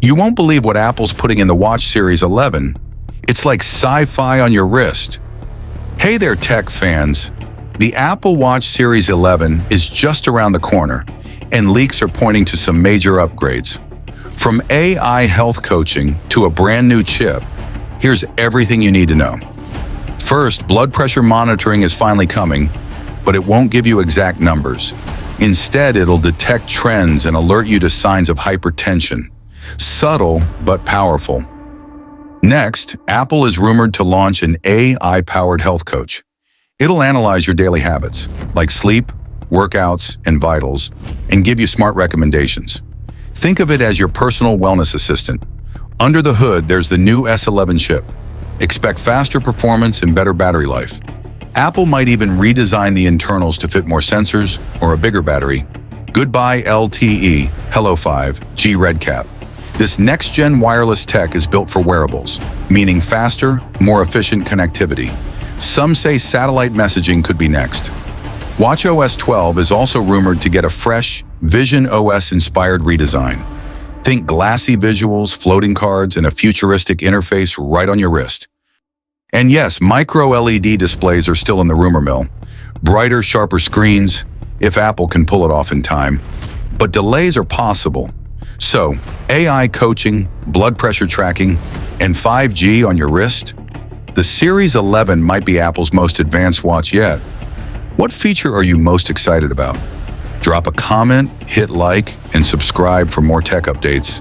You won't believe what Apple's putting in the Watch Series 11. It's like sci-fi on your wrist. Hey there, tech fans. The Apple Watch Series 11 is just around the corner, and leaks are pointing to some major upgrades. From AI health coaching to a brand new chip, here's everything you need to know. First, blood pressure monitoring is finally coming, but it won't give you exact numbers. Instead, it'll detect trends and alert you to signs of hypertension. Subtle, but powerful. Next, Apple is rumored to launch an AI-powered health coach. It'll analyze your daily habits, like sleep, workouts, and vitals, and give you smart recommendations. Think of it as your personal wellness assistant. Under the hood, there's the new S11 chip. Expect faster performance and better battery life. Apple might even redesign the internals to fit more sensors or a bigger battery. Goodbye LTE, hello 5G RedCap. This next-gen wireless tech is built for wearables, meaning faster, more efficient connectivity. Some say satellite messaging could be next. watchOS 12 is also rumored to get a fresh, visionOS-inspired redesign. Think glassy visuals, floating cards, and a futuristic interface right on your wrist. And yes, MicroLED displays are still in the rumor mill. Brighter, sharper screens, if Apple can pull it off in time. But delays are possible. So, AI coaching, blood pressure tracking, and 5G on your wrist? The Series 11 might be Apple's most advanced watch yet. What feature are you most excited about? Drop a comment, hit like, and subscribe for more tech updates.